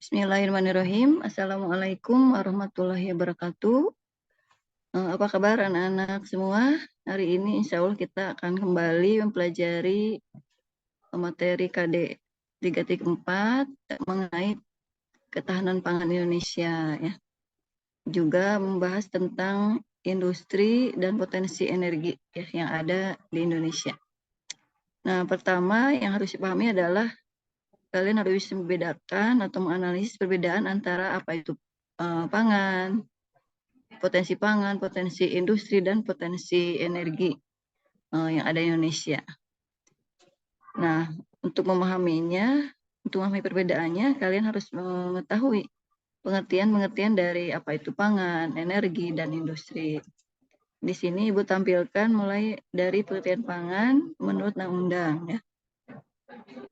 Bismillahirrahmanirrahim. Assalamualaikum warahmatullahi wabarakatuh. Apa kabar anak-anak semua? Hari ini insya Allah kita akan kembali mempelajari materi KD 3.4 mengenai ketahanan pangan Indonesia, ya. Juga membahas tentang industri dan potensi energi, ya, yang ada di Indonesia. Nah, pertama yang harus dipahami adalah kalian harus bisa membedakan atau menganalisis perbedaan antara apa itu pangan, potensi industri, dan potensi energi yang ada di Indonesia. Nah, untuk memahami perbedaannya, kalian harus mengetahui pengertian dari apa itu pangan, energi, dan industri. Di sini Ibu tampilkan mulai dari pengertian pangan menurut undang-undang, ya,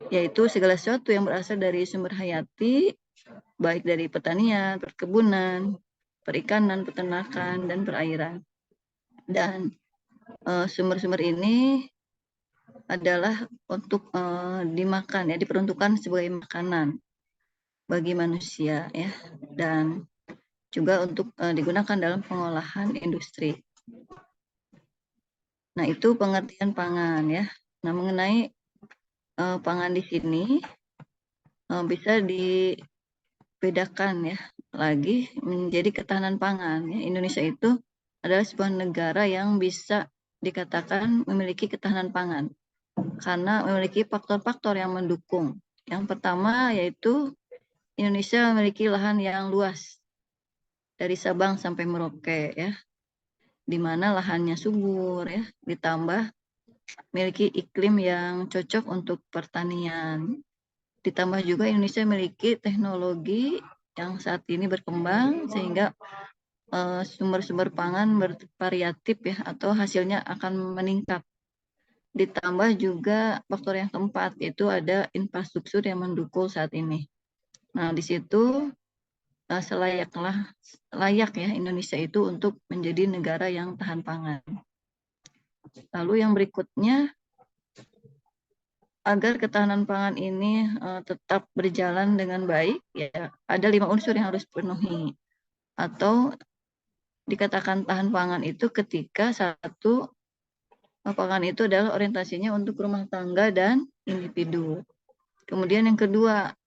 yaitu segala sesuatu yang berasal dari sumber hayati, baik dari pertanian, perkebunan, perikanan, peternakan, dan perairan. Dan sumber-sumber ini adalah untuk dimakan, ya, diperuntukkan sebagai makanan bagi manusia, ya, dan juga untuk digunakan dalam pengolahan industri. Nah, itu pengertian pangan, ya. Nah, mengenai pangan di sini bisa dibedakan, ya, lagi menjadi ketahanan pangan, ya. Indonesia itu adalah sebuah negara yang bisa dikatakan memiliki ketahanan pangan karena memiliki faktor-faktor yang mendukung. Yang pertama yaitu Indonesia memiliki lahan yang luas dari Sabang sampai Merauke, ya, di mana lahannya subur, ya, ditambah memiliki iklim yang cocok untuk pertanian. Ditambah juga Indonesia memiliki teknologi yang saat ini berkembang sehingga sumber-sumber pangan bervariatif, ya, atau hasilnya akan meningkat. Ditambah juga faktor yang keempat, yaitu ada infrastruktur yang mendukung saat ini. Nah, di situ layak, ya, Indonesia itu untuk menjadi negara yang tahan pangan. Lalu yang berikutnya, agar ketahanan pangan ini tetap berjalan dengan baik, ya, ada 5 unsur yang harus dipenuhi. Atau dikatakan tahan pangan itu ketika satu, pangan itu adalah orientasinya untuk rumah tangga dan individu. Kemudian yang kedua,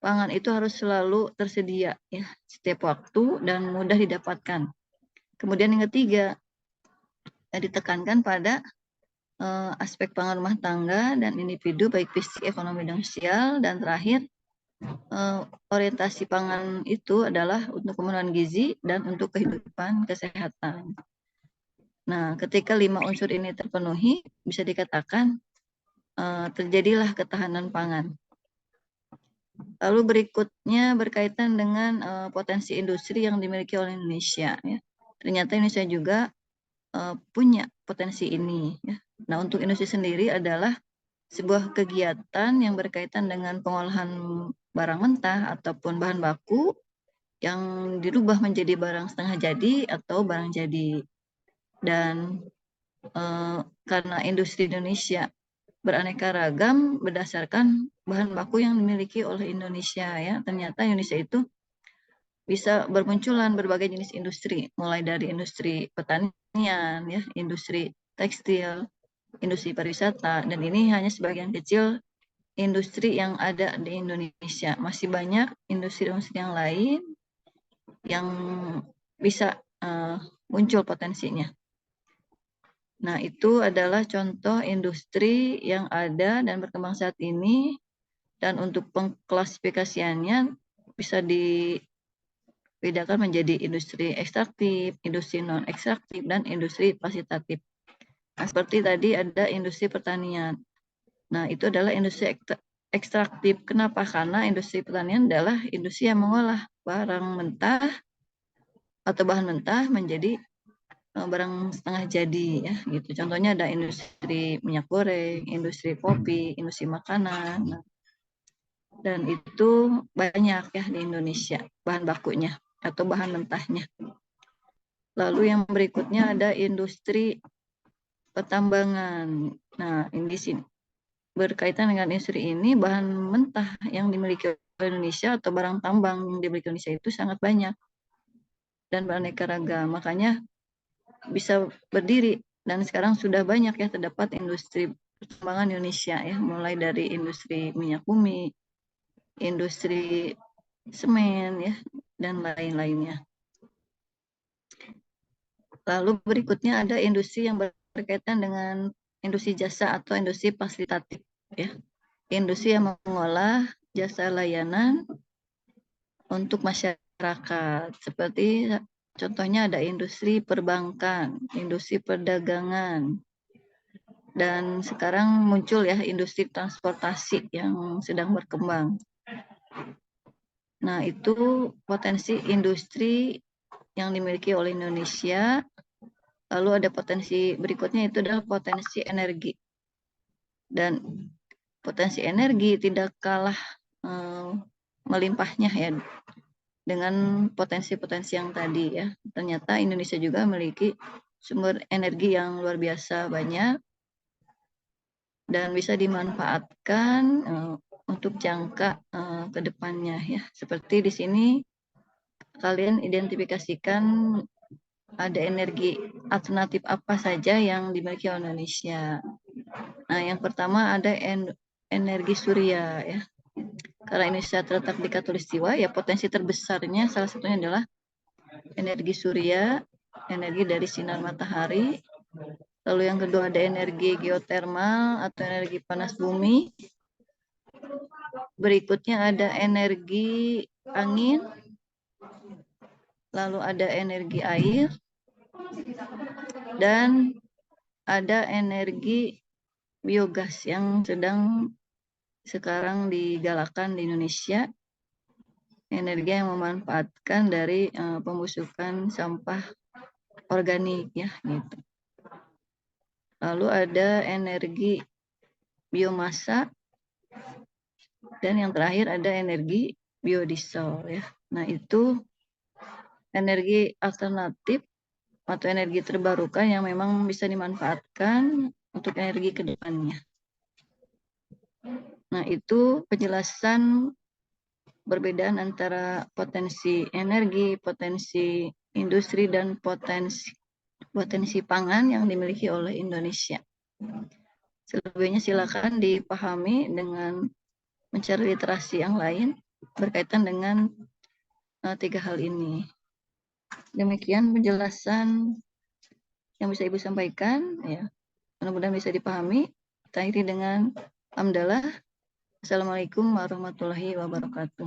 pangan itu harus selalu tersedia, ya, setiap waktu dan mudah didapatkan. Kemudian yang ketiga, ditekankan pada aspek pangan rumah tangga dan individu, baik fisik, ekonomi, dan sosial. Dan terakhir, orientasi pangan itu adalah untuk pemenuhan gizi dan untuk kehidupan kesehatan. Nah, ketika 5 unsur ini terpenuhi, bisa dikatakan terjadilah ketahanan pangan. Lalu berikutnya berkaitan dengan potensi industri yang dimiliki oleh Indonesia, ya. Ternyata Indonesia juga punya potensi ini, ya. Nah, untuk industri sendiri adalah sebuah kegiatan yang berkaitan dengan pengolahan barang mentah ataupun bahan baku yang dirubah menjadi barang setengah jadi atau barang jadi. Dan karena industri Indonesia beraneka ragam berdasarkan bahan baku yang dimiliki oleh Indonesia, ya, ternyata Indonesia itu bisa bermunculan berbagai jenis industri, mulai dari industri pertanian, ya, industri tekstil, industri pariwisata, dan ini hanya sebagian kecil industri yang ada di Indonesia. Masih banyak industri-industri yang lain yang bisa muncul potensinya. Nah, itu adalah contoh industri yang ada dan berkembang saat ini, dan untuk pengklasifikasiannya bisa dibedakan menjadi industri ekstraktif, industri non-ekstraktif, dan industri fasitatif. Nah, seperti tadi ada industri pertanian. Nah, itu adalah industri ekstraktif. Kenapa? Karena industri pertanian adalah industri yang mengolah barang mentah atau bahan mentah menjadi barang setengah jadi, ya, gitu. Contohnya ada industri minyak goreng, industri kopi, industri makanan. Nah, dan itu banyak, ya, di Indonesia bahan bakunya atau bahan mentahnya. Lalu yang berikutnya ada industri pertambangan. Nah, ini di sini berkaitan dengan industri ini, bahan mentah yang dimiliki Indonesia atau barang tambang yang dimiliki Indonesia itu sangat banyak dan beraneka ragam. Makanya bisa berdiri dan sekarang sudah banyak ya terdapat industri pertambangan Indonesia ya, mulai dari industri minyak bumi, industri semen ya, dan lain-lainnya. Lalu berikutnya ada industri yang berkaitan dengan industri jasa atau industri fasilitatif ya. Industri yang mengolah jasa layanan untuk masyarakat. Seperti contohnya ada industri perbankan, industri perdagangan, dan sekarang muncul ya industri transportasi yang sedang berkembang. Nah, itu potensi industri yang dimiliki oleh Indonesia. Lalu ada potensi berikutnya, itu adalah potensi energi. Dan potensi energi tidak kalah melimpahnya ya dengan potensi-potensi yang tadi ya. Ternyata Indonesia juga memiliki sumber energi yang luar biasa banyak dan bisa dimanfaatkan untuk jangka ke depannya ya. Seperti di sini kalian identifikasikan ada energi alternatif apa saja yang dimiliki oleh Indonesia. Nah, yang pertama ada energi surya ya. Karena Indonesia terletak di Khatulistiwa, ya potensi terbesarnya salah satunya adalah energi surya, energi dari sinar matahari. Lalu yang kedua ada energi geotermal atau energi panas bumi. Berikutnya ada energi angin. Lalu ada energi air. Dan ada energi biogas yang sedang sekarang digalakkan di Indonesia, energi yang memanfaatkan dari pembusukan sampah organik ya gitu. Lalu ada energi biomasa dan yang terakhir ada energi biodiesel ya. Nah, itu energi alternatif atau energi terbarukan yang memang bisa dimanfaatkan untuk energi ke depannya. Nah, itu penjelasan perbedaan antara potensi energi, potensi industri, dan potensi pangan yang dimiliki oleh Indonesia. Selebihnya silakan dipahami dengan mencari literasi yang lain berkaitan dengan 3 hal ini. Demikian penjelasan yang bisa Ibu sampaikan ya. Mudah-mudahan bisa dipahami. Kita akhiri dengan hamdalah. Assalamualaikum warahmatullahi wabarakatuh.